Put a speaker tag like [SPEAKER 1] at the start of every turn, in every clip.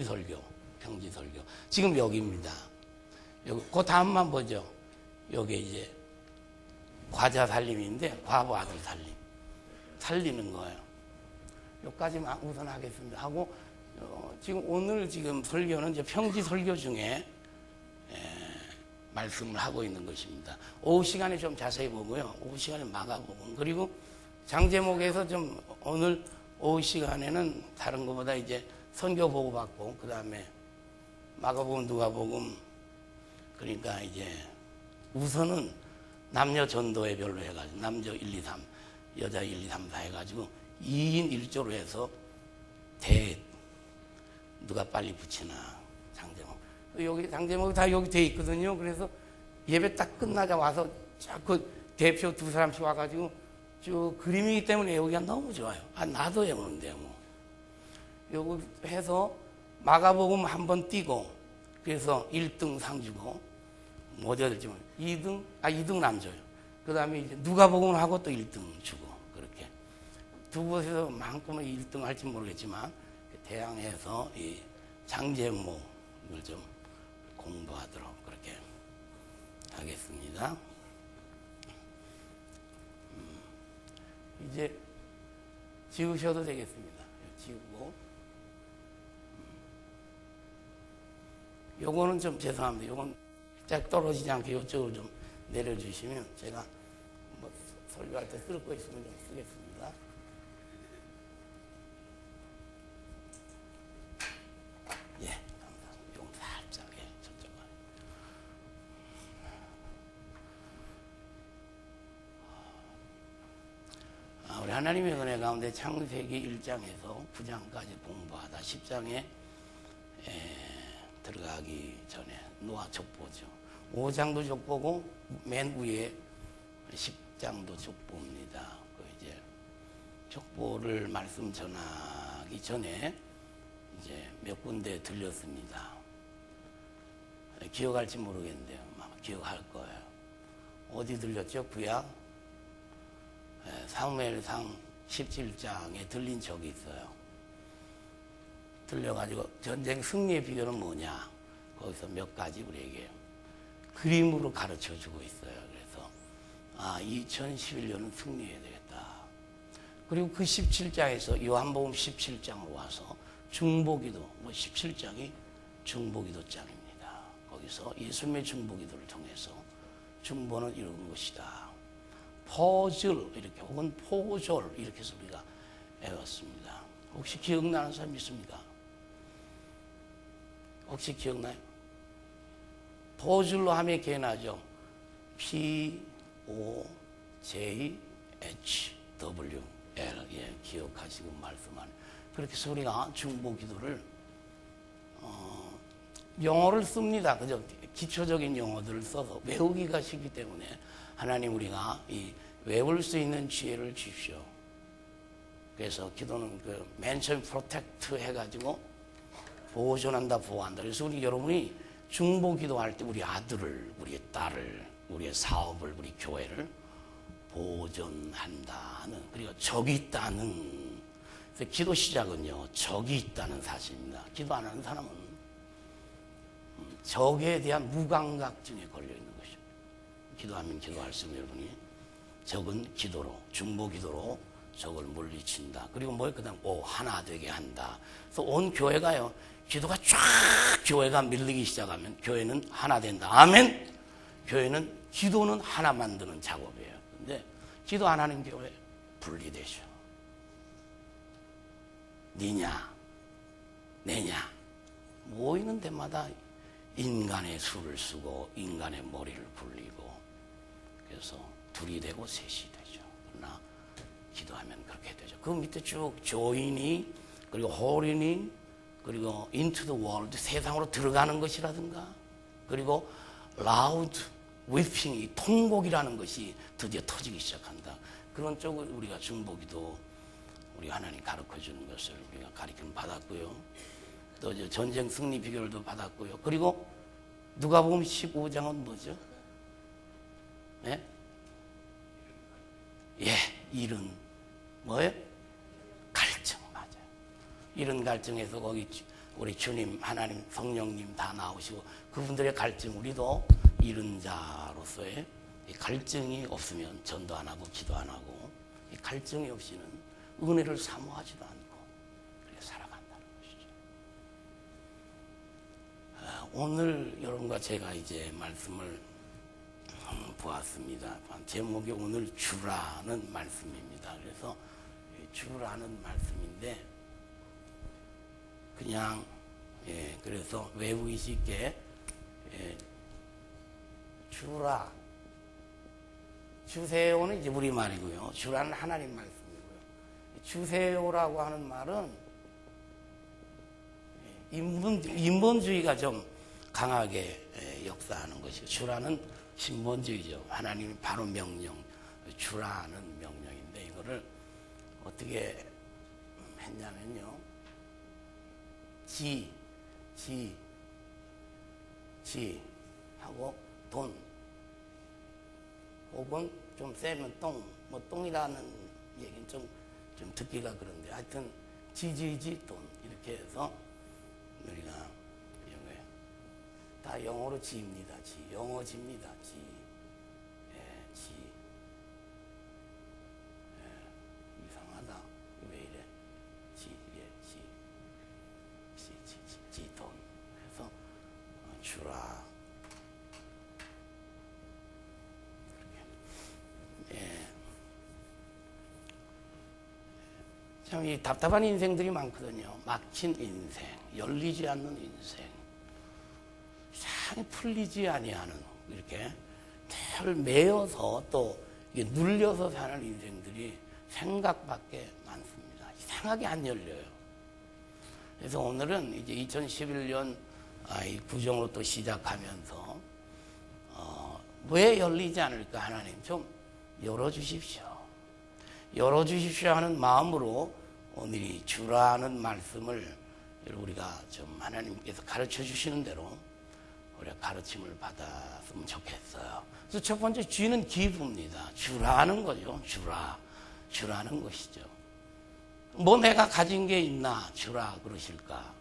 [SPEAKER 1] 설교, 평지설교. 지금 여기입니다. 여기, 그 다음만 보죠. 여기 이제 과자 살림인데, 과부 아들 살림. 살리는 거예요. 여기까지만 우선 하겠습니다. 하고, 지금 오늘 설교는 이제 평지 설교 중에, 말씀을 하고 있는 것입니다. 오후 시간에 좀 자세히 보고요. 오후 시간에 마가복음. 그리고 장제목에서 좀 오늘 오후 시간에는 다른 것보다 이제 선교 보고받고, 그 다음에 마가복음, 누가복음, 그러니까 이제 우선은 남녀 전도에 별로 해가지고, 남녀 1, 2, 3, 여자 1, 2, 3, 4 해가지고 2인 1조로 해서 누가 빨리 붙이나, 장제목. 여기 장제목이 다 여기 돼 있거든요. 그래서 예배 딱 끝나자 와서 자꾸 대표 두 사람씩 와가지고 쭉 그림이기 때문에 여기가 너무 좋아요. 나도 외우는데요, 뭐. 요거 해서 마가복음 한번 띄고, 그래서 1등 상 주고, 뭐 어디가 될지 모르겠어요. 2등은 안 줘요. 그 다음에 이제 누가복음을 하고 또 1등 주고, 그렇게. 두 곳에서 만큼은 1등 할지 모르겠지만, 대항해서 이 장제목을 좀 공부하도록 그렇게 하겠습니다. 이제 지우셔도 되겠습니다. 지우고. 요거는 좀 죄송합니다. 요건 짝 떨어지지 않게 이쪽으로 좀 내려주시면 제가 뭐 설교할 때 쓸 거 있으면 좀 쓰겠습니다. 예, 감사합니다. 요건 살짝, 저쪽. 우리 하나님의 은혜 가운데 창세기 1장에서 9장까지 공부하다 10장에 들어가기 전에 노아 족보죠. 5장도 족보고 맨 위에 10장도 족보입니다. 이제 족보를 말씀 전하기 전에 이제 몇 군데 들렸습니다. 기억할지 모르겠는데요. 아마 기억할 거예요. 어디 들렸죠? 구약 사무엘상 17장에 들린 적이 있어요. 들려가지고 전쟁 승리의 비결은 뭐냐? 거기서 몇 가지 우리에게 그림으로 가르쳐 주고 있어요. 그래서 2011년은 승리해야 되겠다. 그리고 그 17장에서 요한복음 17장으로 와서 중보기도, 17장이 중보기도장입니다. 거기서 예수님의 중보기도를 통해서 중보는 이룬 것이다. 퍼즐 이렇게 혹은 포졸 이렇게 해서 우리가 외웠습니다. 혹시 기억나는 사람 있습니까? 혹시 기억나요? 포즐로 하면 기억나죠? POJHWL. 기억하시고 말씀하는. 그렇게 해서 우리가 중보기도를 영어를 씁니다. 그죠? 기초적인 용어들을 써서 외우기가 쉽기 때문에 하나님 우리가 외울 수 있는 지혜를 주십시오. 그래서 기도는 맨 처음 프로텍트 해가지고 보존한다, 보호한다. 그래서 우리 여러분이 중보 기도할 때 우리 아들을, 우리 딸을, 우리의 사업을, 우리 교회를 보존한다는, 그리고 적이 있다는. 그래서 기도 시작은요, 적이 있다는 사실입니다. 기도 안 하는 사람은 적에 대한 무감각증에 걸려 있는 것입니다. 기도하면 기도할수록 여러분이 적은 기도로, 중보 기도로 적을 물리친다. 그리고 그다음 하나 되게 한다. 그래서 온 교회가요, 기도가 쫙 교회가 밀리기 시작하면 교회는 하나 된다. 아멘. 기도는 하나 만드는 작업이에요. 근데 기도 안 하는 교회 분리되죠. 니냐 내냐 모이는 데마다 인간의 수를 쓰고 인간의 머리를 굴리고, 그래서 둘이 되고 셋이 되죠. 그러나 기도하면 그렇게 되죠. 그 밑에 쭉 조인이, 그리고 홀인이, 그리고 into the world, 세상으로 들어가는 것이라든가, 그리고 loud weeping, 통곡이라는 것이 드디어 터지기 시작한다. 그런 쪽을 우리가 중보기도, 우리 하나님 가르쳐 주는 것을 우리가 가르침 받았고요. 또 이제 전쟁 승리 비결도 받았고요. 그리고 누가복음 15장은 뭐죠? 예? 일은 뭐예요? 갈증, 맞아요. 이런 갈증에서 거기 우리 주님, 하나님, 성령님 다 나오시고 그분들의 갈증, 우리도 이른 자로서의 이 갈증이 없으면 전도 안 하고 기도 안 하고 이 갈증이 없이는 은혜를 사모하지도 않고 그렇게 살아간다는 것이죠. 오늘 여러분과 제가 이제 말씀을 보았습니다. 제목이 오늘 주라는 말씀입니다. 그래서 주라는 말씀인데 그냥 그래서 외우기 쉽게 주라, 주세요는 이제 우리 말이고요. 주라는 하나님 말씀이고요. 주세요라고 하는 말은 인본주의가 좀 강하게 역사하는 것이고, 주라는 신본주의죠. 하나님이 바로 명령, 주라는 명령인데 이거를 어떻게 했냐면요. 지 하고 돈, 혹은 좀 세면 똥, 뭐 똥이라는 얘기는 좀 듣기가 그런데 하여튼 지지지 돈 이렇게 해서 우리가 영어에 다 영어로 지입니다. 지, 영어 지입니다. 지, 지. 이상하다. 왜 이래? 지, 지 돈 해서 주라. 참 이 답답한 인생들이 많거든요. 막힌 인생, 열리지 않는 인생, 이상히 풀리지 아니하는 이렇게 늘 매여서 또 눌려서 사는 인생들이 생각밖에 많습니다. 이상하게 안 열려요. 그래서 오늘은 이제 2011년 이 구정으로 또 시작하면서 왜 열리지 않을까 하나님 좀 열어주십시오. 열어주십시오 하는 마음으로 오늘 이 주라는 말씀을 우리가 좀 하나님께서 가르쳐 주시는 대로 우리가 가르침을 받았으면 좋겠어요. 그래서 첫 번째 주는 기부입니다. 주라는 거죠. 주라는 것이죠. 뭐 내가 가진 게 있나 주라 그러실까?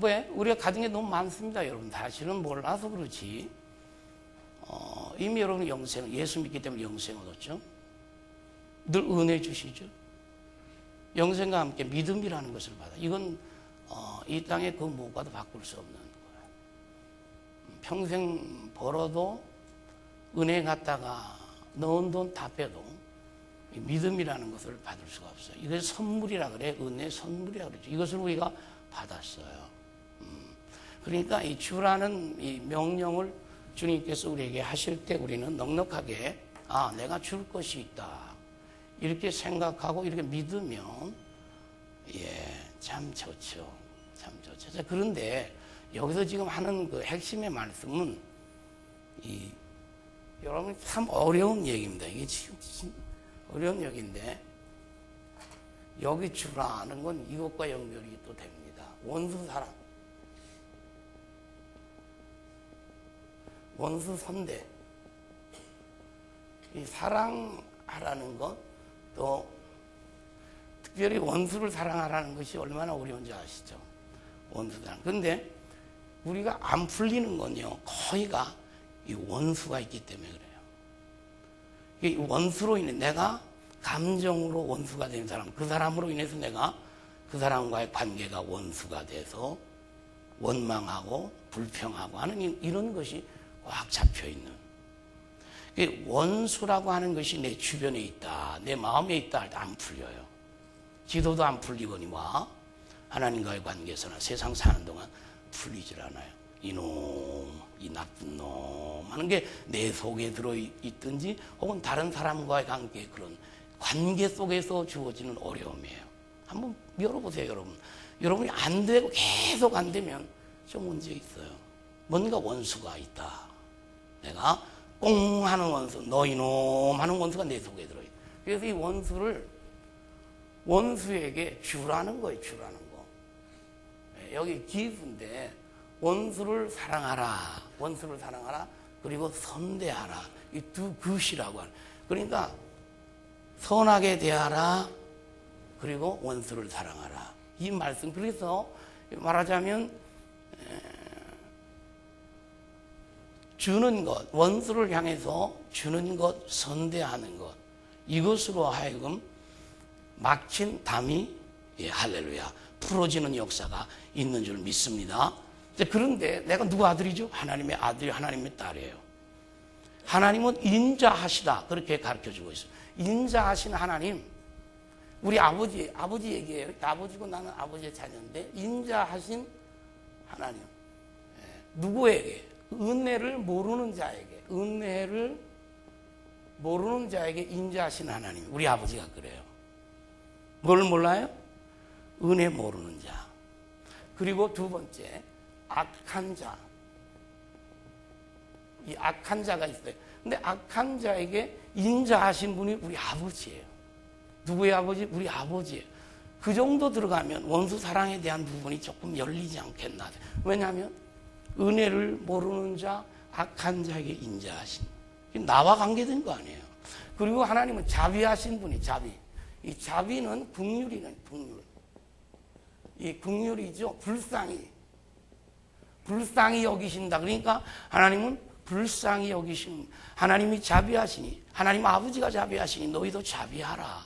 [SPEAKER 1] 왜? 우리가 가진 게 너무 많습니다. 여러분 사실은 몰라서 그렇지. 이미 여러분 영생, 예수 믿기 때문에 영생 얻었죠. 늘 은혜 주시죠. 영생과 함께 믿음이라는 것을 받아. 이건 이 땅의 그 무엇과도 바꿀 수 없는 거예요. 평생 벌어도 은혜 갖다가 넣은 돈 다 빼도 믿음이라는 것을 받을 수가 없어요. 이걸 선물이라 그래. 은혜 선물이라 그러죠. 이것을 우리가 받았어요. 그러니까 이 주라는 이 명령을 주님께서 우리에게 하실 때 우리는 넉넉하게 내가 줄 것이 있다. 이렇게 생각하고 이렇게 믿으면 참 좋죠. 참 좋죠. 자, 그런데 여기서 지금 하는 그 핵심의 말씀은 여러분 참 어려운 얘기입니다. 이게 지금 어려운 얘기인데 여기 주라는 건 이것과 연결이 또 됩니다. 원수 사랑, 원수 선대. 이 사랑하라는 것, 또 특별히 원수를 사랑하라는 것이 얼마나 어려운지 아시죠? 원수 사랑. 그런데 우리가 안 풀리는 건요, 거의가 이 원수가 있기 때문에 그래요. 이 원수로 인해 내가 감정으로 원수가 된 사람, 그 사람으로 인해서 내가 그 사람과의 관계가 원수가 돼서 원망하고 불평하고 하는 이런 것이 꽉 잡혀 있는. 원수라고 하는 것이 내 주변에 있다, 내 마음에 있다 할 때 안 풀려요. 기도도 안 풀리거니와 하나님과의 관계에서나 세상 사는 동안 풀리질 않아요. 이놈, 이 나쁜 놈 하는 게 내 속에 들어있든지 혹은 다른 사람과의 관계, 그런 관계 속에서 주어지는 어려움이에요. 한번 열어보세요. 여러분이 안 되고 계속 안 되면 좀 문제 있어요. 뭔가 원수가 있다. 내가 꽁 하는 원수, 너 이놈 하는 원수가 내 속에 들어있다. 그래서 이 원수에게 주라는 거예요. 주라는 거. 여기 기수인데 원수를 사랑하라, 원수를 사랑하라, 그리고 선대하라. 이 두 것이라고 하는. 그러니까 선하게 대하라, 그리고 원수를 사랑하라. 이 말씀. 그래서 말하자면 주는 것, 원수를 향해서 주는 것, 선대하는 것, 이것으로 하여금 막힌 담이 할렐루야 풀어지는 역사가 있는 줄 믿습니다. 그런데 내가 누구 아들이죠? 하나님의 아들이 하나님의 딸이에요. 하나님은 인자하시다 그렇게 가르쳐주고 있어요. 인자하신 하나님, 우리 아버지 얘기예요. 아버지고 나는 아버지의 자녀인데 인자하신 하나님, 누구에게? 은혜를 모르는 자에게 인자하신 하나님, 우리 아버지가 그래요. 뭘 몰라요? 은혜 모르는 자. 그리고 두 번째, 악한 자. 이 악한 자가 있어요. 근데 악한 자에게 인자하신 분이 우리 아버지예요. 누구의 아버지? 우리 아버지예요. 그 정도 들어가면 원수 사랑에 대한 부분이 조금 열리지 않겠나. 왜냐하면 은혜를 모르는 자, 악한 자에게 인자하신, 나와 관계된 거 아니에요. 그리고 하나님은 자비하신 분이 자비. 이 자비는 긍휼이는 긍휼. 이 긍휼이죠. 불쌍히 여기신다. 그러니까 하나님은 불쌍히 여기신, 하나님이 자비하시니, 하나님 아버지가 자비하시니 너희도 자비하라.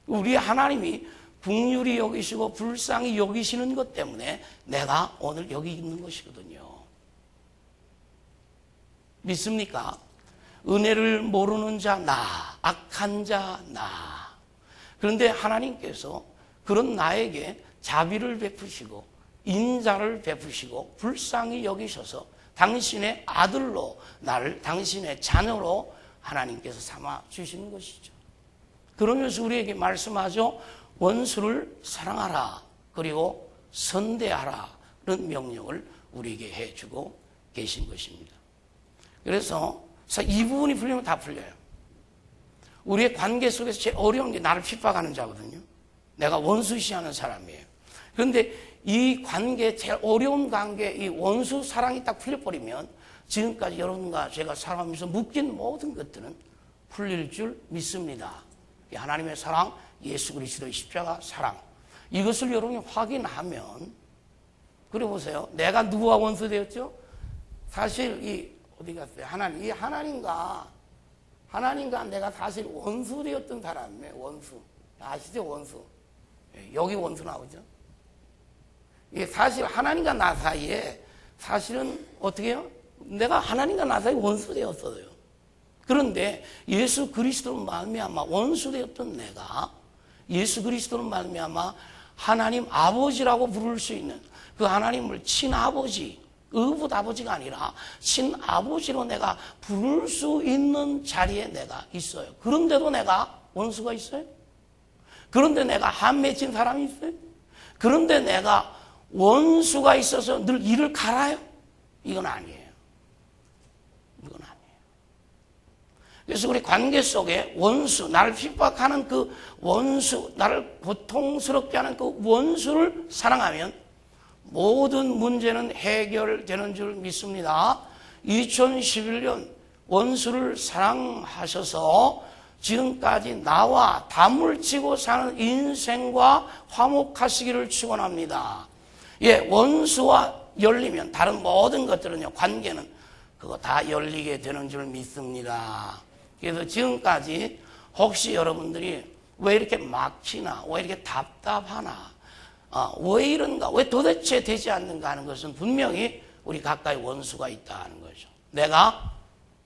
[SPEAKER 1] 우리 하나님이 긍휼히 여기시고 불쌍히 여기시는 것 때문에 내가 오늘 여기 있는 것이거든요. 믿습니까? 은혜를 모르는 자 나, 악한 자 나. 그런데 하나님께서 그런 나에게 자비를 베푸시고 인자를 베푸시고 불쌍히 여기셔서 당신의 아들로 나를 당신의 자녀로 하나님께서 삼아 주시는 것이죠. 그러면서 우리에게 말씀하죠. 원수를 사랑하라. 그리고 선대하라. 그런 명령을 우리에게 해주고 계신 것입니다. 그래서 이 부분이 풀리면 다 풀려요. 우리의 관계 속에서 제일 어려운 게 나를 핍박하는 자거든요. 내가 원수시하는 사람이에요. 그런데 이 관계, 제일 어려운 관계, 이 원수 사랑이 딱 풀려버리면 지금까지 여러분과 제가 살아가면서 묶인 모든 것들은 풀릴 줄 믿습니다. 하나님의 사랑, 예수 그리스도의 십자가 사랑, 이것을 여러분이 확인하면, 그래 보세요. 내가 누구와 원수 되었죠? 사실 어디 갔어요? 하나님과 내가 사실 원수 되었던 사람이에요. 원수. 아시죠? 원수. 여기 원수 나오죠? 이게 사실 하나님과 나 사이에 사실은 어떻게 해요? 내가 하나님과 나 사이에 원수 되었어요. 그런데 예수 그리스도로 말미암아 원수 되었던 내가 예수 그리스도로 말미암아 하나님 아버지라고 부를 수 있는 그 하나님을 친아버지, 의붓 아버지가 아니라 친아버지로 내가 부를 수 있는 자리에 내가 있어요. 그런데도 내가 원수가 있어요? 그런데 내가 한 맺힌 사람이 있어요? 그런데 내가 원수가 있어서 늘 이를 갈아요? 이건 아니에요. 이건 아니에요. 그래서 우리 관계 속에 원수, 나를 핍박하는 그 원수, 나를 고통스럽게 하는 그 원수를 사랑하면 모든 문제는 해결되는 줄 믿습니다. 2011년 원수를 사랑하셔서 지금까지 나와 담을 치고 사는 인생과 화목하시기를 축원합니다. 원수와 열리면 다른 모든 것들은요, 관계는 그거 다 열리게 되는 줄 믿습니다. 그래서 지금까지 혹시 여러분들이 왜 이렇게 막히나, 왜 이렇게 답답하나, 왜 이런가, 왜 도대체 되지 않는가 하는 것은 분명히 우리 가까이 원수가 있다는 거죠. 내가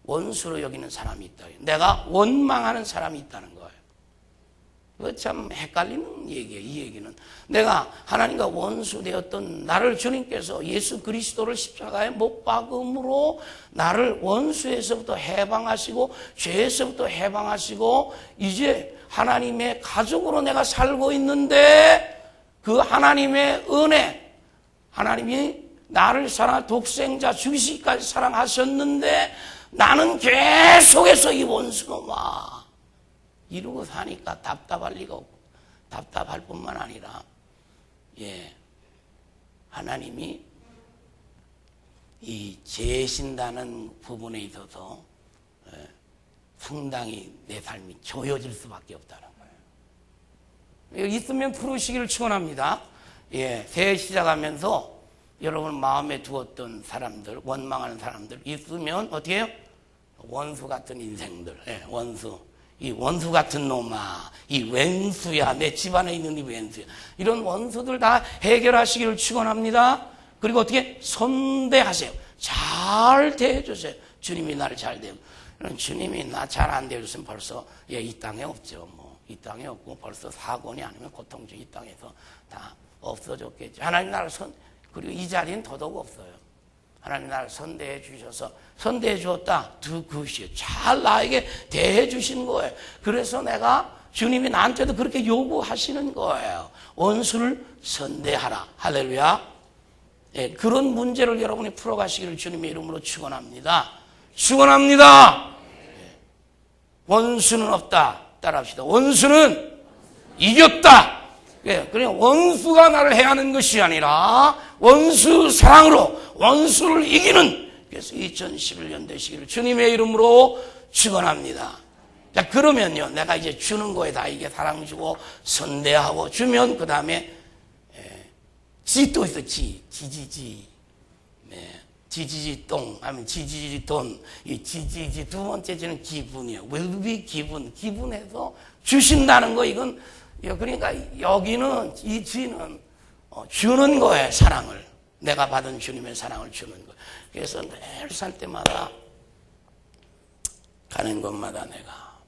[SPEAKER 1] 원수로 여기는 사람이 있다. 내가 원망하는 사람이 있다는 거예요. 그거 참 헷갈리는 얘기예요. 이 얘기는 내가 하나님과 원수 되었던 나를 주님께서 예수 그리스도를 십자가에 못 박음으로 나를 원수에서부터 해방하시고 죄에서부터 해방하시고 이제 하나님의 가족으로 내가 살고 있는데 그 하나님의 은혜, 하나님이 나를 사랑 독생자 주시기까지 사랑하셨는데 나는 계속해서 이 원수놈아 이러고 사니까 답답할 리가 없고, 답답할 뿐만 아니라 하나님이 이 재신다는 부분에 있어서 상당히 내 삶이 조여질 수밖에 없다는 거예요. 있으면 풀으시기를 축원합니다. 예, 새해 시작하면서 여러분 마음에 두었던 사람들, 원망하는 사람들 있으면 어떻게 해요? 원수 같은 인생들, 예, 원수. 이 원수 같은 놈아, 이 왼수야, 내 집안에 있는 이 왼수야. 이런 원수들 다 해결하시기를 축원합니다. 그리고 어떻게 선대하세요. 잘 대해주세요. 주님이 나를 잘 대해. 주님이 나 잘 안 대해줬으면 벌써 이 땅에 없죠. 뭐 이 땅에 없고 벌써 사고니 아니면 고통중 이 땅에서 다 없어졌겠죠. 하나님 나를 그리고 이 자리는 더더욱 없어요. 하나님 나를 선대해 주셔서 선대해 주었다. 그것이요. 잘 나에게 대해 주신 거예요. 그래서 내가 주님이 나한테도 그렇게 요구하시는 거예요. 원수를 선대하라. 할렐루야. 예, 그런 문제를 여러분이 풀어가시기를 주님의 이름으로 축원합니다. 축원합니다. 예, 원수는 없다. 따라합시다. 원수는 이겼다. 예, 그냥 원수가 나를 해하는 것이 아니라 원수 사랑으로 원수를 이기는, 그래서 2011년 되시기를 주님의 이름으로 축원합니다. 자, 그러면요, 내가 이제 주는 거에 다 이게 사랑 주고 선대하고 주면 그 다음에 지 또 있어. 지지지. 네. 지지지똥 하면 지지지돈. 이 지지지 두 번째 지는 기분이에요. will 기분에서 주신다는 거. 이건 그러니까 여기는 이 지는 주는 거예요. 사랑을. 내가 받은 주님의 사랑을 주는 거예요. 그래서 늘 살 때마다 가는 곳마다 내가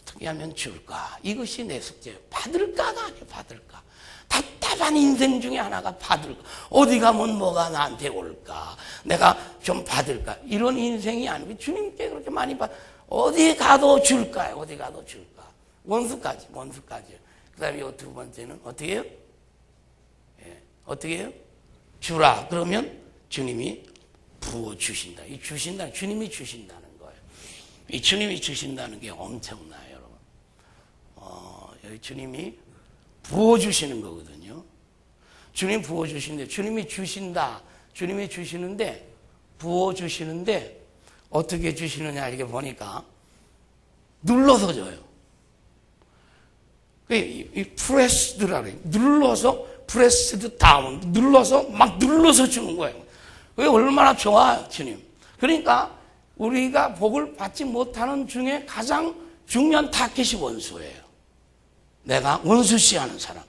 [SPEAKER 1] 어떻게 하면 줄까? 이것이 내 숙제예요. 받을까가 아니에요. 받을까. 답답한 인생 중에 하나가 받을까. 어디 가면 뭐가 나한테 올까. 내가 좀 받을까. 이런 인생이 아니고 주님께 그렇게 많이 어디 가도 줄까요. 어디 가도 줄까. 원수까지. 그 다음에 이 두 번째는 어떻게 해요? 예, 어떻게 해요? 주라. 그러면 주님이 부어주신다. 이 주신다. 주님이 주신다는 거예요. 이 주님이 주신다는 게 엄청나요, 여러분. 여기 주님이 부어주시는 거거든요. 주님 부어주시는데, 주님이 주신다. 주님이 주시는데, 부어주시는데, 어떻게 주시느냐, 이렇게 보니까, 눌러서 줘요. 이 프레스드라 그래요. 눌러서, 프레스드 다운. 막 눌러서 주는 거예요. 그게 얼마나 좋아요, 주님. 그러니까, 우리가 복을 받지 못하는 중에 가장 중요한 타겟이 원수예요. 내가 원수시하는 사람.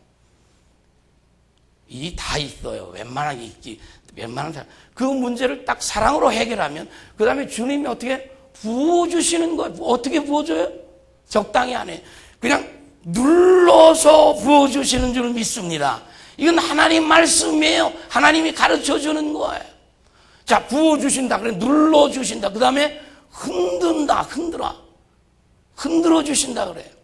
[SPEAKER 1] 이 다 있어요. 웬만하게 있지. 웬만한 사람. 그 문제를 딱 사랑으로 해결하면, 그 다음에 주님이 어떻게 부어주시는 거예요. 어떻게 부어줘요? 적당히 안 해. 그냥 눌러서 부어주시는 줄 믿습니다. 이건 하나님 말씀이에요. 하나님이 가르쳐 주는 거예요. 자, 부어주신다. 그래, 눌러주신다. 그 다음에 흔들어 주신다 그래요.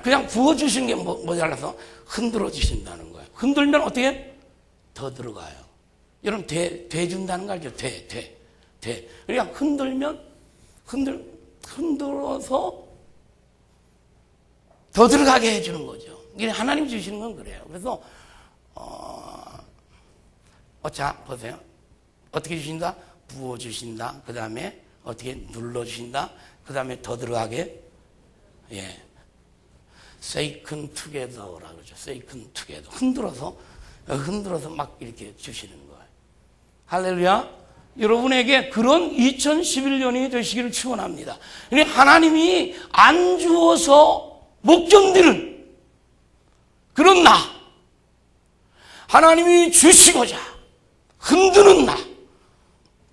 [SPEAKER 1] 그냥 부어주신 게 모자라서 흔들어 주신다는 거예요. 흔들면 어떻게 해? 더 들어가요. 여러분, 돼준다는 거 알죠? 그러니까 흔들어서 더 들어가게 해주는 거죠. 이게 하나님 주시는 건 그래요. 그래서, 자, 보세요. 어떻게 주신다? 부어주신다. 그 다음에 어떻게 눌러주신다. 그 다음에 더 들어가게, 예. 세이큰 투게더라고 그러죠. 세이큰 투게더. 흔들어서 막 이렇게 주시는 거예요. 할렐루야. 여러분에게 그런 2011년이 되시기를 축원합니다. 하나님이 안 주어서 못 견디는 그런 나. 하나님이 주시고자 흔드는 나.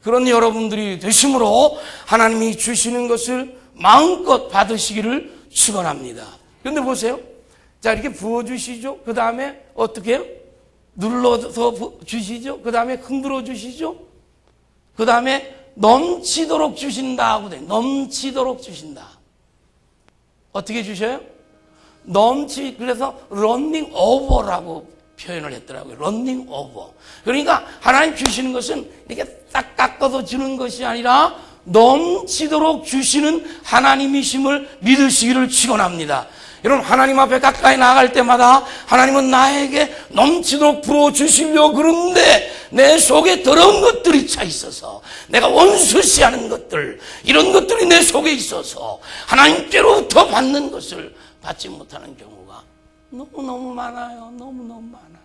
[SPEAKER 1] 그런 여러분들이 되심으로 하나님이 주시는 것을 마음껏 받으시기를 축원합니다. 그런데 보세요. 자, 이렇게 부어주시죠. 그 다음에 어떻게 해요? 눌러서 주시죠. 그 다음에 흔들어 주시죠. 그 다음에 넘치도록 주신다 하고 돼. 넘치도록 주신다. 어떻게 주셔요? 그래서 러닝 오버라고 표현을 했더라고요. 러닝 오버. 그러니까 하나님 주시는 것은 이렇게 싹 깎아서 주는 것이 아니라 넘치도록 주시는 하나님이심을 믿으시기를 축원합니다. 여러분, 하나님 앞에 가까이 나아갈 때마다 하나님은 나에게 넘치도록 부어주시려 그러는데 내 속에 더러운 것들이 차 있어서, 내가 원수시하는 것들, 이런 것들이 내 속에 있어서 하나님께로부터 받는 것을 받지 못하는 경우가 너무너무 많아요. 너무너무 많아요.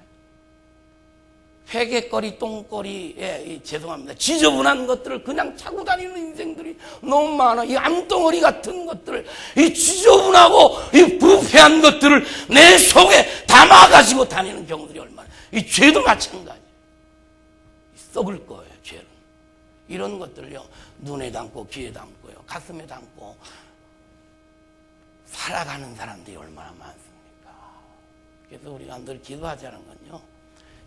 [SPEAKER 1] 회개거리, 똥거리, 죄송합니다. 지저분한 것들을 그냥 차고 다니는 인생들이 너무 많아. 이 암덩어리 같은 것들, 이 지저분하고 이 부패한 것들을 내 속에 담아가지고 다니는 경우들이 얼마나. 이 죄도 마찬가지. 썩을 거예요, 죄는. 이런 것들요, 눈에 담고, 귀에 담고요, 가슴에 담고 살아가는 사람들이 얼마나 많습니까? 그래서 우리가 늘 기도하자는 건요,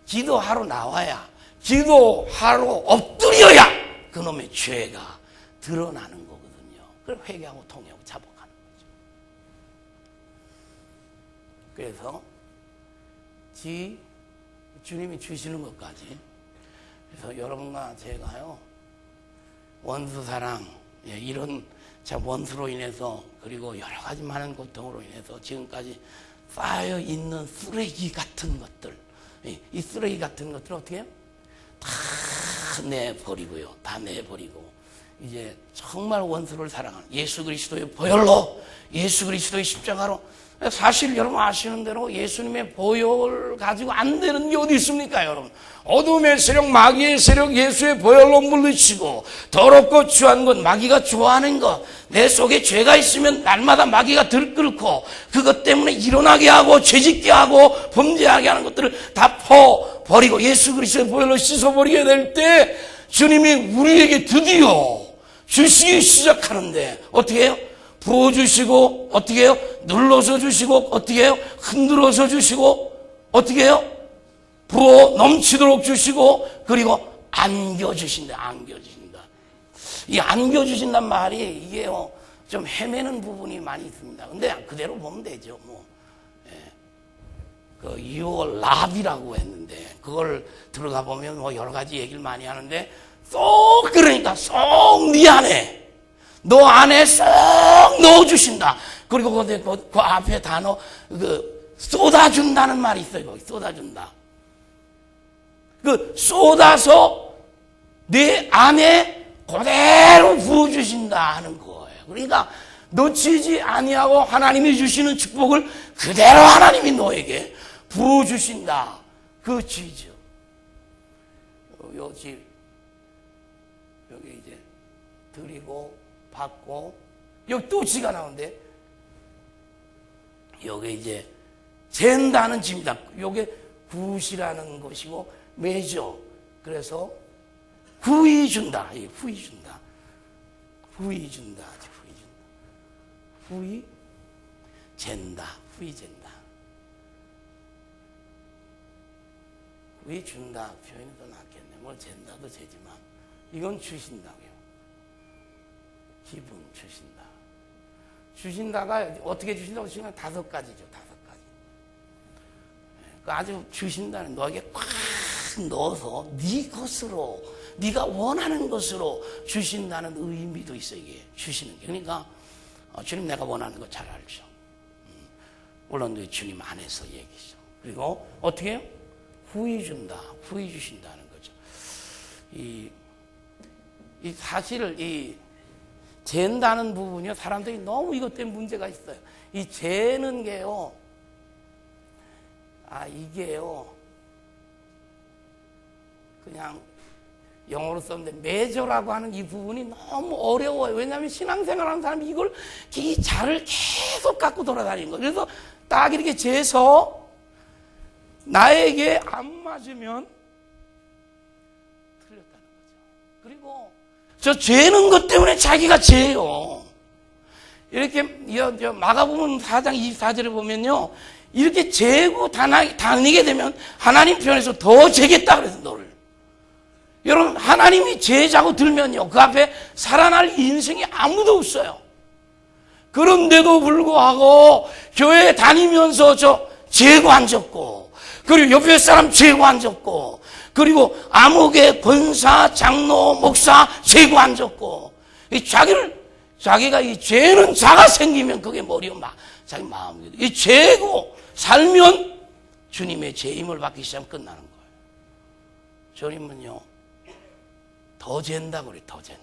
[SPEAKER 1] 기도하러 나와야, 기도하러 엎드려야 그놈의 죄가 드러나는 거거든요. 그걸 회개하고 통회하고 자복하는 거죠. 그래서 주님이 주시는 것까지. 그래서 여러분과 제가요, 원수 사랑, 이런 참 원수로 인해서, 그리고 여러 가지 많은 고통으로 인해서 지금까지 쌓여 있는 쓰레기 같은 것들, 이 쓰레기 같은 것들을 어떻게 해요? 다 내버리고요. 다 내버리고 이제 정말 원수를 사랑하는 예수 그리스도의 보혈로, 예수 그리스도의 십자가로. 사실 여러분 아시는 대로 예수님의 보혈 가지고 안 되는 게 어디 있습니까, 여러분? 어둠의 세력, 마귀의 세력 예수의 보혈로 물리치고, 더럽고 추한 것, 마귀가 좋아하는 것, 내 속에 죄가 있으면 날마다 마귀가 들끓고 그것 때문에 일어나게 하고 죄짓게 하고 범죄하게 하는 것들을 다 버리고 예수 그리스도의 보혈로 씻어버리게 될 때 주님이 우리에게 드디어 주시기 시작하는데 어떻게 해요? 부어주시고, 어떻게 해요? 눌러서 주시고, 어떻게 해요? 흔들어서 주시고, 어떻게 해요? 부어 넘치도록 주시고, 그리고 안겨주신다. 안겨주신다. 이 안겨주신단 말이 이게요, 좀 헤매는 부분이 많이 있습니다. 근데 그대로 보면 되죠. 그 your love이라고 했는데 그걸 들어가 보면 뭐 여러 가지 얘기를 많이 하는데, 그러니까 쏙 네 안에, 너 안에 쏙 넣어주신다. 그리고 그 앞에 단어, 쏟아준다는 말이 있어요. 거기 쏟아준다. 쏟아서 내 안에 그대로 부어주신다 하는 거예요. 그러니까 놓치지 아니하고 하나님이 주시는 축복을 그대로 하나님이 너에게 부어주신다. 그 지죠. 여기 이제 드리고 받고, 여기 또 지가 나오는데, 여기 이제 잰다는 지입니다. 요게 굿이라는 것이고 매죠. 그래서 후히 준다. 후히 준다. 후히 준다. 후히 잰다. 후히 잰다. 후히 준다. 표현이 더 낫겠네. 뭘 잰다도 재지만 이건 주신다고요. 기분 주신다. 주신다가 어떻게 주신다고 주시면 5가지죠. 5가지. 아주 주신다는, 너에게 꽉 넣어서 네 것으로, 네가 원하는 것으로 주신다는 의미도 있어요. 이게 주시는 게. 그러니까 주님 내가 원하는 거 잘 알죠. 물론 주님 안에서 얘기죠. 그리고 어떻게 해요? 후히 준다. 후히 주신다는 거죠. 이 사실을 잰다는 부분이요, 사람들이 너무 이것 때문에 문제가 있어요. 이 재는 게요, 이게요, 그냥 영어로 썼는데 메저라고 하는 이 부분이 너무 어려워요. 왜냐하면 신앙생활하는 사람이 이 자를 계속 갖고 돌아다니는 거예요. 그래서 딱 이렇게 재서 나에게 안 맞으면 틀렸다는 거죠. 그리고 저 재는 것 때문에 자기가 재요. 이렇게 마가복음 4장 24절에 보면요, 이렇게 재고 다니게 되면 하나님 편에서 더 재겠다 그래서 너를. 여러분, 하나님이 재자고 들면요, 그 앞에 살아날 인생이 아무도 없어요. 그런데도 불구하고 교회 다니면서 재고 앉았고, 그리고 옆에 사람 재고 앉았고, 그리고 암흑의 권사, 장로, 목사 재고 앉았고, 자기가 이 죄는 자가 생기면 그게 머리요, 자기 마음이거든. 이 죄고 살면 주님의 죄임을 받기 시작하면 끝나는 거예요. 주님은요, 더 잰다 그래, 더 잰다.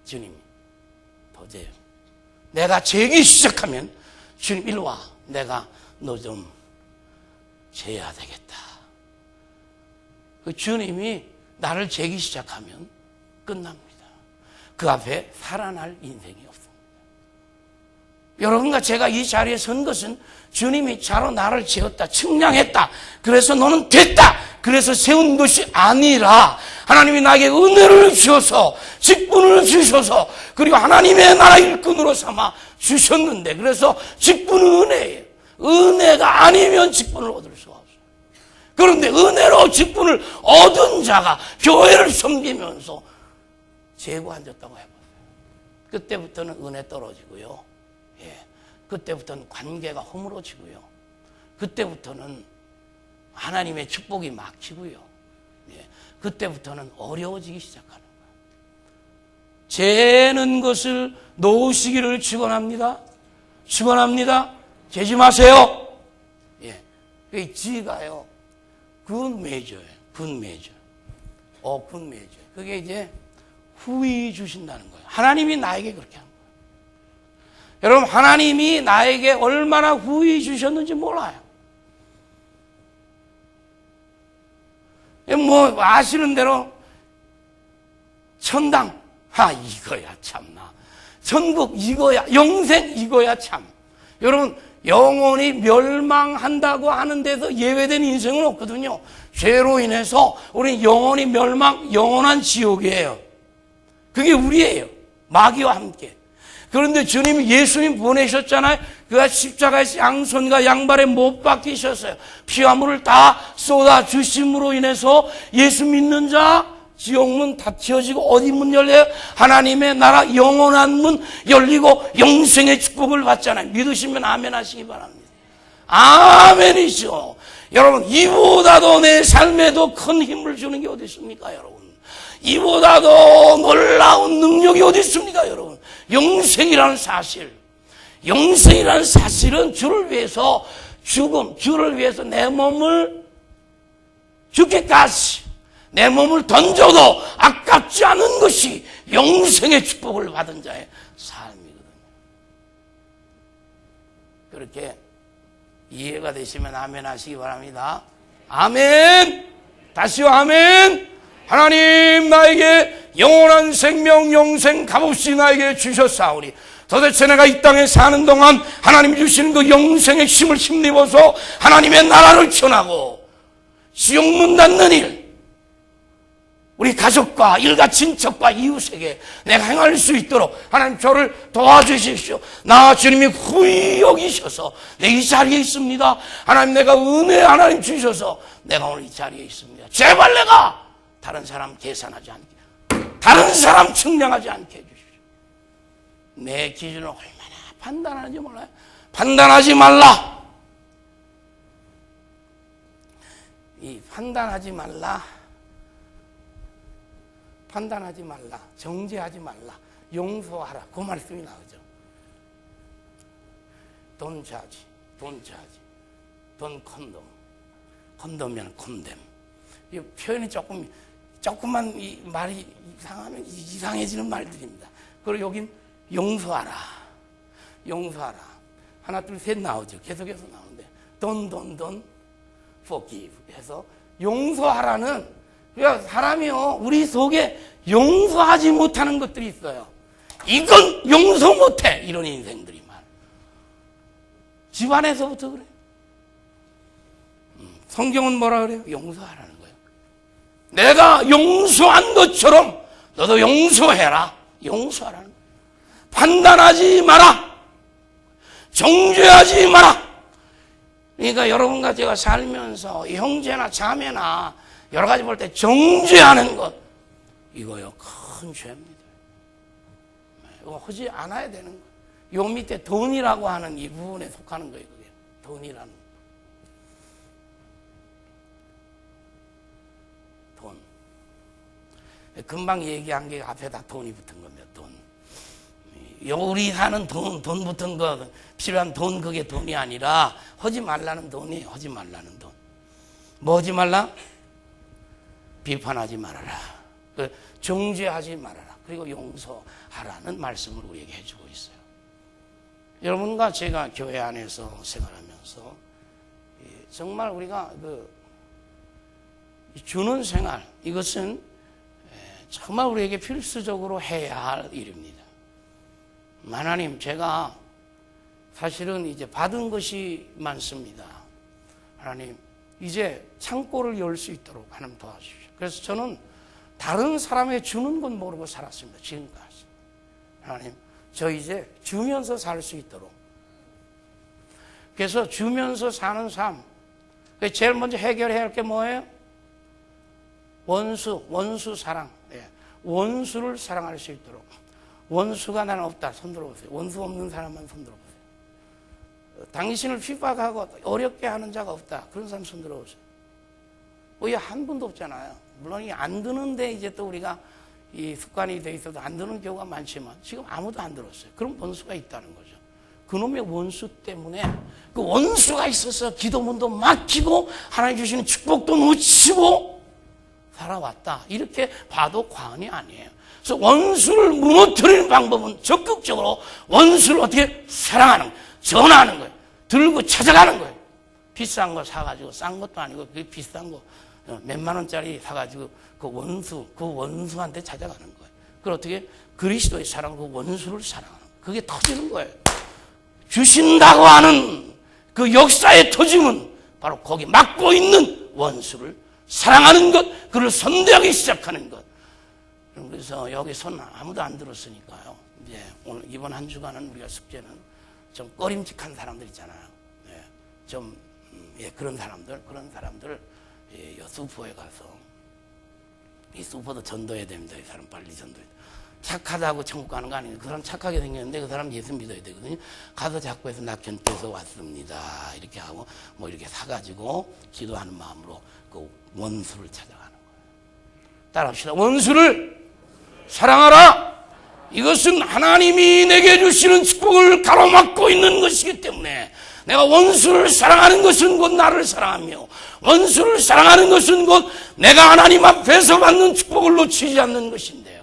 [SPEAKER 1] 주님이 더 재요. 내가 재기 시작하면 주님 일로 와. 내가 너 좀 재야 되겠다. 그 주님이 나를 재기 시작하면 끝납니다. 그 앞에 살아날 인생이 없습니다. 여러분과 제가 이 자리에 선 것은 주님이 자로 나를 재었다, 측량했다, 그래서 너는 됐다, 그래서 세운 것이 아니라 하나님이 나에게 은혜를 주셔서, 직분을 주셔서, 그리고 하나님의 나라 일꾼으로 삼아 주셨는데, 그래서 직분은 은혜예요. 은혜가 아니면 직분을 얻을 수가 없어요. 그런데 은혜로 직분을 얻은 자가 교회를 섬기면서 재고 앉았다고 해보세요. 그때부터는 은혜 떨어지고요. 그때부터는 관계가 허물어지고요. 그때부터는 하나님의 축복이 막히고요. 그때부터는 어려워지기 시작하는 거예요. 재는 것을 놓으시기를 축원합니다. 축원합니다. 재지 마세요. 그 지가요, 군 메이저예요. 군 메이저. 군 메이저. 그게 이제 후히 주신다는 거예요. 하나님이 나에게 그렇게 한 거예요. 여러분, 하나님이 나에게 얼마나 후히 주셨는지 몰라요. 뭐 아시는 대로 천당, 이거야 참나. 천국 이거야, 영생 이거야 참. 여러분, 영혼이 멸망한다고 하는 데서 예외된 인생은 없거든요. 죄로 인해서 우리 영혼이 영원한 지옥이에요. 그게 우리예요. 마귀와 함께. 그런데 주님이 예수님 보내셨잖아요. 그가 십자가에서 양손과 양발에 못 박히셨어요. 피와 물을 다 쏟아주심으로 인해서 예수 믿는 자 지옥문 닫혀지고 어디 문 열려요? 하나님의 나라 영원한 문 열리고 영생의 축복을 받잖아요. 믿으시면 아멘 하시기 바랍니다. 아멘이죠. 여러분, 이보다도 내 삶에도 큰 힘을 주는 게 어디 있습니까, 여러분? 이보다도 놀라운 능력이 어디 있습니까, 여러분? 영생이라는 사실. 영생이라는 사실은 주를 위해서 주를 위해서 내 몸을 죽기까지 내 몸을 던져도 아깝지 않은 것이 영생의 축복을 받은 자의 삶이거든요. 그렇게 이해가 되시면 아멘 하시기 바랍니다. 아멘! 다시요, 아멘! 하나님 나에게 영원한 생명, 영생 값없이 나에게 주셨사오니 도대체 내가 이 땅에 사는 동안 하나님이 주시는 그 영생의 힘을 힘입어서 하나님의 나라를 전하고 지옥문 닫는 일, 우리 가족과 일가 친척과 이웃에게 내가 행할 수 있도록 하나님 저를 도와주십시오. 나 주님이 후히 여기셔서 내 이 자리에 있습니다. 하나님 내가 은혜 하나님 주셔서 내가 오늘 이 자리에 있습니다. 제발 내가 다른 사람 계산하지 않게, 다른 사람 측량하지 않게 해주십시오. 내 기준을 얼마나 판단하는지 몰라요. 판단하지 말라. 이 판단하지 말라, 정죄하지 말라, 용서하라, 그 말씀이 나오죠. Don't judge, don't condemn. condemn면 condemn. 이 표현이 조금만 이 말이 이상하면 이상해지는 말들입니다. 그리고 여긴 용서하라. 하나, 둘, 셋 나오죠. 계속해서 나오는데 don't forgive 해서 용서하라는, 그러니까 사람이요, 우리 속에 용서하지 못하는 것들이 있어요. 이건 용서 못해, 이런 인생들이 많아요. 집안에서부터 그래요. 성경은 뭐라 그래요? 용서하라는 거예요. 내가 용서한 것처럼 너도 용서해라. 용서하라는 거예요. 판단하지 마라. 정죄하지 마라. 그러니까 여러분과 제가 살면서 형제나 자매나 여러 가지 볼 때 정죄하는 것, 이거요 큰 죄입니다. 이거 하지 않아야 되는 거. 요 밑에 돈이라고 하는 이 부분에 속하는 거예요. 그게 돈이라는 거. 돈. 금방 얘기한 게 앞에다 돈이 붙은 겁니다. 돈. 우리 사는 돈 붙은 거, 필요한 돈, 그게 돈이 아니라 하지 말라는 돈이에요. 하지 말라는 돈. 뭐 하지 말라? 비판하지 말아라. 정죄하지 말아라. 그리고 용서하라는 말씀을 우리에게 해주고 있어요. 여러분과 제가 교회 안에서 생활하면서 정말 우리가 주는 생활, 이것은 정말 우리에게 필수적으로 해야 할 일입니다. 하나님, 제가 사실은 이제 받은 것이 많습니다. 하나님, 이제 창고를 열 수 있도록 하나님 도와주십시오. 그래서 저는 다른 사람의 주는 건 모르고 살았습니다. 지금까지. 하나님, 저 이제 주면서 살 수 있도록. 그래서 주면서 사는 삶. 제일 먼저 해결해야 할 게 뭐예요? 원수 사랑. 원수를 사랑할 수 있도록. 원수가 나는 없다. 손들어 보세요. 원수 없는 사람만 손들어 보세요. 당신을 핍박하고 어렵게 하는 자가 없다. 그런 사람 손들어 보세요. 왜 한 분도 없잖아요. 물론 이게 안 드는데 이제 또 우리가 이 습관이 돼 있어도 안 드는 경우가 많지만 지금 아무도 안 들었어요. 그럼 원수가 있다는 거죠. 그놈의 원수 때문에 그 원수가 있어서 기도문도 막히고 하나님 주시는 축복도 놓치고 살아왔다. 이렇게 봐도 과언이 아니에요. 그래서 원수를 무너뜨리는 방법은 적극적으로 원수를 어떻게 사랑하는 거예요. 전하는 거예요. 들고 찾아가는 거예요. 비싼 거 사가지고 싼 것도 아니고 그 비싼 거 몇만 원짜리 사가지고 그 원수한테 찾아가는 거예요. 그걸 어떻게 그리스도의 사랑, 그 원수를 사랑하는 거예요. 그게 터지는 거예요. 주신다고 하는 그 역사의 터짐은 바로 거기 막고 있는 원수를 사랑하는 것, 그를 선대하기 시작하는 것. 그래서 여기 손 아무도 안 들었으니까요. 이제 오늘 이번 한 주간은 우리가 숙제는 좀 꺼림칙한 사람들 있잖아요. 그런 사람들 수포에 가서 이 수포도 전도해야 됩니다. 이 사람 빨리 전도해. 착하다고 천국 가는 거 아니에요. 그 사람 착하게 생겼는데 그 사람 예수 믿어야 되거든요. 가서 자꾸 해서 나 견태서 왔습니다. 이렇게 하고 뭐 이렇게 사가지고 기도하는 마음으로 그 원수를 찾아가는 거예요. 따라합시다. 원수를 사랑하라. 이것은 하나님이 내게 주시는 축복을 가로막고 있는 것이기 때문에 내가 원수를 사랑하는 것은 곧 나를 사랑하며 원수를 사랑하는 것은 곧 내가 하나님 앞에서 받는 축복을 놓치지 않는 것인데요.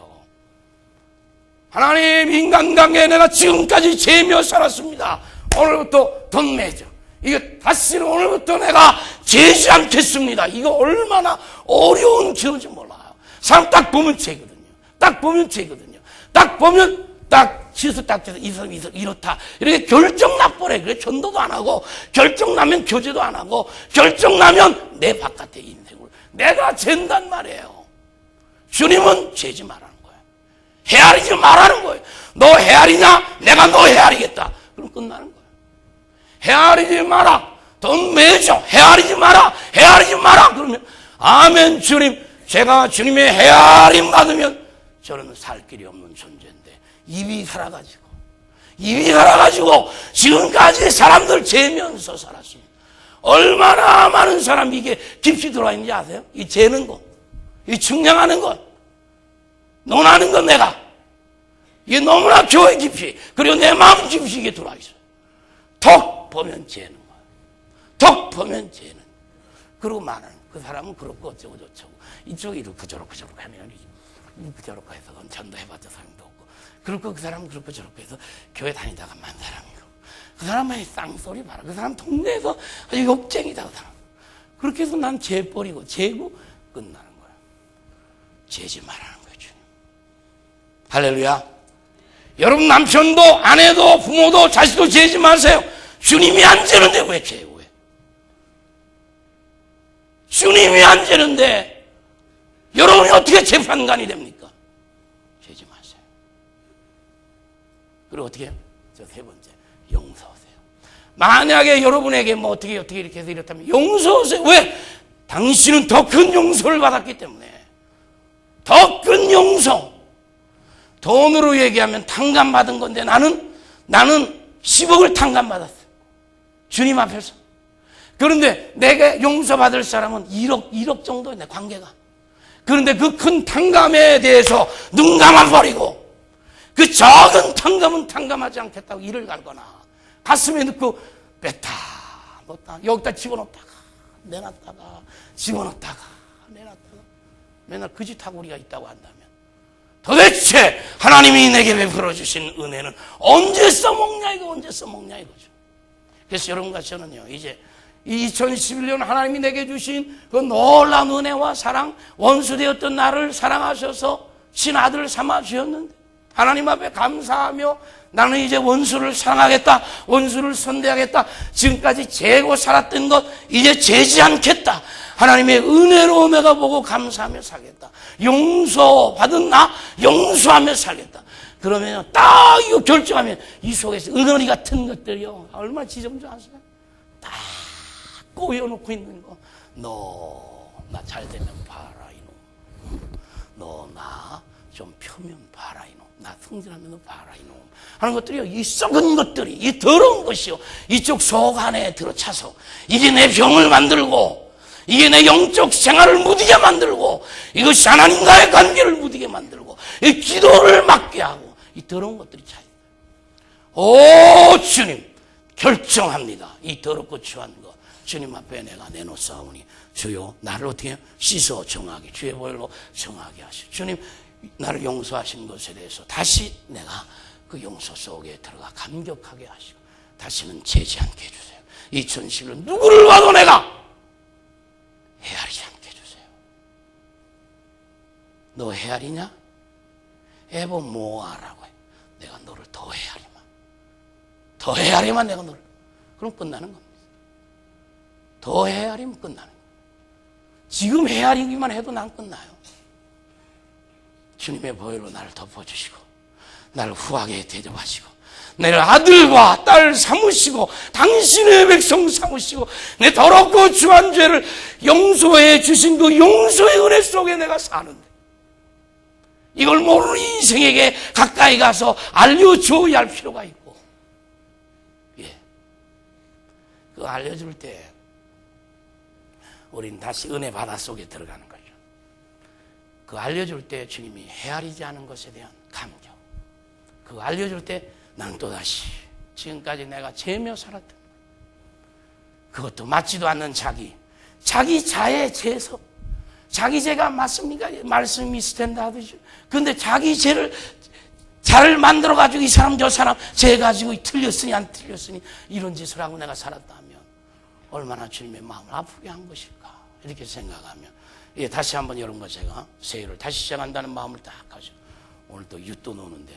[SPEAKER 1] 하나님, 인간관계에 내가 지금까지 죄며 살았습니다. 오늘부터 돈 매죠. 이거 다시는 오늘부터 내가 죄지 않겠습니다. 이거 얼마나 어려운 기도인지 몰라요. 사람 딱 보면 죄거든요. 딱 보면 죄거든요. 딱 보면 지수 딱 돼서 이 사람 이렇다. 이렇게 결정 나버려. 그래 전도도 안 하고 결정 나면 교제도 안 하고 결정 나면 내 바깥의 인생을 내가 잰단 말이에요. 주님은 죄지 말라는 거예요. 헤아리지 말라는 거예요. 너 헤아리냐? 내가 너 헤아리겠다. 그럼 끝나는 거예요. 헤아리지 마라. 돈 매죠. 헤아리지 마라. 헤아리지 마라. 그러면 아멘 주님, 제가 주님의 헤아림 받으면 저는 살 길이 없는 존재인데 입이 살아가지고 지금까지 사람들 재면서 살았습니다. 얼마나 많은 사람이 이게 깊이 들어와 있는지 아세요? 이 재는 거, 이 측량하는 것, 논하는 것 내가 이게 너무나 교회 깊이 그리고 내 마음 깊이 이게 들어와 있어요. 톡 보면 재는 거예요. 톡 보면 재는. 그리고 말하는 그 사람은 그렇고 어쩌고 저쩌고 이쪽이 이렇고 저렇고 하면 이렇게 저렇고 해서 전도해봤자 사람도 없고 그렇고 그 사람은 그렇고 저렇고 해서 교회 다니다가 만 사람이고 그 사람의 쌍소리 봐라. 그 사람 동네에서 아주 욕쟁이다. 그 사람. 그렇게 해서 난 재버리고 재고 끝나는 거예요. 재지 말라는 거예요. 주님. 할렐루야. 여러분 남편도 아내도 부모도 자식도 재지 마세요. 주님이 안 재는데 왜 재요? 왜? 주님이 안 재는데 여러분이 어떻게 재판관이 됩니까? 죄지 마세요. 그리고 어떻게 해요? 저 세 번째, 용서하세요. 만약에 여러분에게 뭐 어떻게 이렇게 해서 이렇다면 용서하세요. 왜? 당신은 더 큰 용서를 받았기 때문에. 더 큰 용서. 돈으로 얘기하면 탕감받은 건데 나는 10억을 탕감받았어요. 주님 앞에서. 그런데 내게 용서받을 사람은 1억 정도였네, 관계가. 그런데 그 큰 탕감에 대해서 눈 감아버리고 그 작은 탕감은 탕감하지 않겠다고 이를 갈거나 가슴에 넣고 뺐다 놓다 여기다 집어넣다가 내놨다가 집어넣다가 내놨다가 맨날 그 짓하고 우리가 있다고 한다면 도대체 하나님이 내게 베풀어 주신 은혜는 언제 써먹냐 이거 언제 써먹냐 이거죠. 그래서 여러분과 저는요 이제 2011년 하나님이 내게 주신 그 놀라운 은혜와 사랑, 원수되었던 나를 사랑하셔서 친아들을 삼아 주셨는데 하나님 앞에 감사하며 나는 이제 원수를 사랑하겠다, 원수를 선대하겠다, 지금까지 재고 살았던 것 이제 재지 않겠다, 하나님의 은혜로움에가 보고 감사하며 살겠다, 용서받은 나 용서하며 살겠다. 그러면 딱 이거 결정하면 이 속에서 응어리 같은 것들이요 얼마나 지점 줄 아세요? 딱 꼬여놓고 있는 거. 너 나 잘 되면 봐라 이놈. 너 나 좀 펴면 봐라 이놈. 나 승진하면 너 봐라 이놈. 하는 것들이요 이 썩은 것들이 이 더러운 것이요 이쪽 속 안에 들어차서 이게 내 병을 만들고 이게 내 영적 생활을 무디게 만들고 이것이 하나님과의 관계를 무디게 만들고 이 기도를 막게 하고 이 더러운 것들이 차있어요. 오 주님 결정합니다. 이 더럽고 추한 것 주님 앞에 내가 내놓사오니 주여 나를 어떻게 씻어 정하게 주의 보혈로 정하게 하시오. 주님 나를 용서하신 것에 대해서 다시 내가 그 용서 속에 들어가 감격하게 하시고 다시는 재지 않게 해주세요. 2011년 누구를 봐도 내가 헤아리지 않게 해주세요. 너 헤아리냐? 에보 모아라고 해. 내가 너를 더 헤아리마. 더 헤아리면 내가 너를. 그럼 끝나는 겁니다. 더 헤아리면 끝나는 거예요. 지금 헤아리기만 해도 난 끝나요. 주님의 보혈로 나를 덮어주시고 나를 후하게 대접하시고 내 아들과 딸 삼으시고 당신의 백성 삼으시고 내 더럽고 주한 죄를 용서해 주신 그 용서의 은혜 속에 내가 사는데 이걸 모르는 인생에게 가까이 가서 알려줘야 할 필요가 있고 그거 알려줄 때 우린 다시 은혜 바다 속에 들어가는 거죠. 그거 알려줄 때 주님이 헤아리지 않은 것에 대한 감격, 그거 알려줄 때 나는 또다시 지금까지 내가 재며 살았던 것, 그것도 맞지도 않는 자기 자의 죄에서 자기 죄가 맞습니까? 말씀이 있을 텐데 하듯이. 근데 자기 죄를 잘 만들어가지고 이 사람 저 사람 죄 가지고 틀렸으니 안 틀렸으니 이런 짓을 하고 내가 살았다면 얼마나 주님의 마음을 아프게 한 것일까 이렇게 생각하면 다시 한번 여러분과 제가 새해를 다시 시작한다는 마음을 딱 가져. 오늘 또 윷도 노는데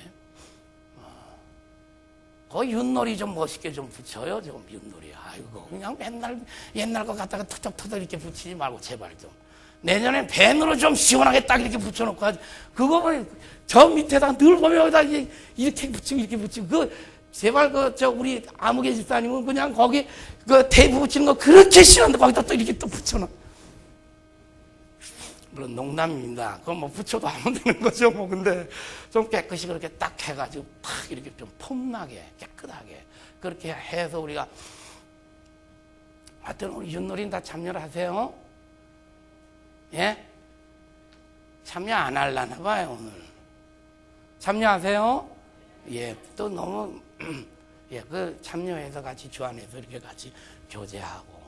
[SPEAKER 1] 그 윷놀이 좀 멋있게 좀 붙여요. 좀 윷놀이. 아이고 그냥 맨날 옛날 거 갖다가 터덕터덕 이렇게 붙이지 말고 제발 좀 내년엔 밴으로 좀 시원하게 딱 이렇게 붙여놓고 하지. 그거 보면 저 밑에다 늘 보면 여기다 이렇게 붙이고 이렇게 붙이고 그 제발 우리 아무개 집사님은 그냥 거기 그 테이프 붙이는 거 그렇게 싫은데 거기다 또 이렇게 또 붙여놔. 물론 농담입니다. 그건 뭐 붙여도 하면 되는 거죠. 뭐 근데 좀 깨끗이 그렇게 딱 해가지고 팍 이렇게 좀 폼나게 깨끗하게 그렇게 해서 우리가 하여튼 우리 윷놀이는 다 참여를 하세요. 예? 참여 안 하려나 봐요 오늘. 참여하세요? 예, 또 너무 그 참여해서 같이 주안해서 이렇게 같이 교제하고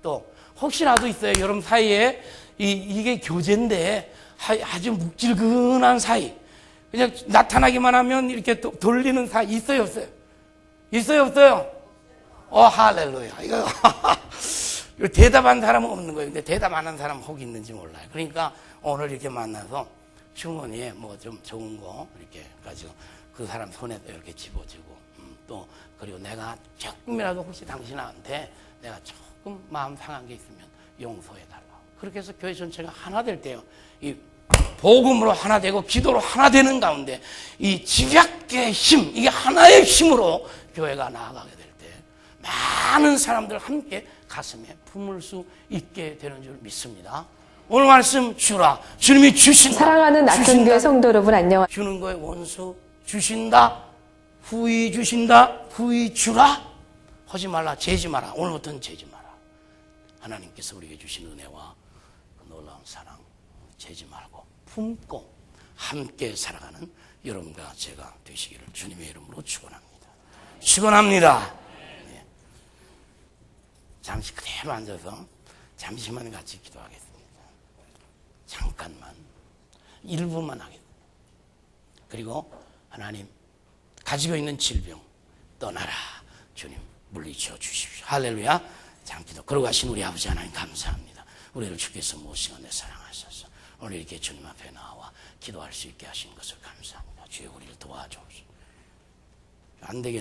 [SPEAKER 1] 또 혹시라도 있어요 여러분 사이에 이게 교제인데 아주 묵질근한 사이 그냥 나타나기만 하면 이렇게 돌리는 사이 있어요 없어요? 있어요 없어요? 할렐루야. 이거 대답한 사람은 없는 거예요. 근데 대답 안 한 사람은 혹 있는지 몰라요. 그러니까 오늘 이렇게 만나서 주머니에 뭐 좀 좋은 거 이렇게 가지고 그 사람 손에도 이렇게 집어주고 또 그리고 내가 조금이라도 혹시 당신한테 내가 조금 마음 상한 게 있으면 용서해달라고. 그렇게 해서 교회 전체가 하나 될 때요. 이 복음으로 하나 되고 기도로 하나 되는 가운데 이 집약의 힘, 이게 하나의 힘으로 교회가 나아가게 될 때 많은 사람들 함께 가슴에 품을 수 있게 되는 줄 믿습니다. 오늘 말씀 주라. 주님이 주신다.
[SPEAKER 2] 사랑하는 낙천교회 성도 여러분 안녕하세요.
[SPEAKER 1] 주는 거에 원수 주신다. 후히 주신다. 후히 주라. 하지 말라. 재지 마라. 오늘부터는 재지 마라. 하나님께서 우리에게 주신 은혜와 그 놀라운 사랑 재지 말고 품고 함께 살아가는 여러분과 제가 되시기를 주님의 이름으로 축원합니다. 축원합니다. 예. 잠시 그대로 앉아서 잠시만 같이 기도하겠습니다. 잠깐만 1분만 하겠습니다. 그리고 하나님 가지고 있는 질병 떠나라. 주님 물리쳐 주십시오. 할렐루야. 잠기도 걸어가신 우리 아버지 하나님 감사합니다. 우리를 주께서 무엇인가 사랑하셔서 오늘 이렇게 주님 앞에 나와 기도할 수 있게 하신 것을 감사합니다. 주여 우리를 도와주옵소서. 안 되겠네.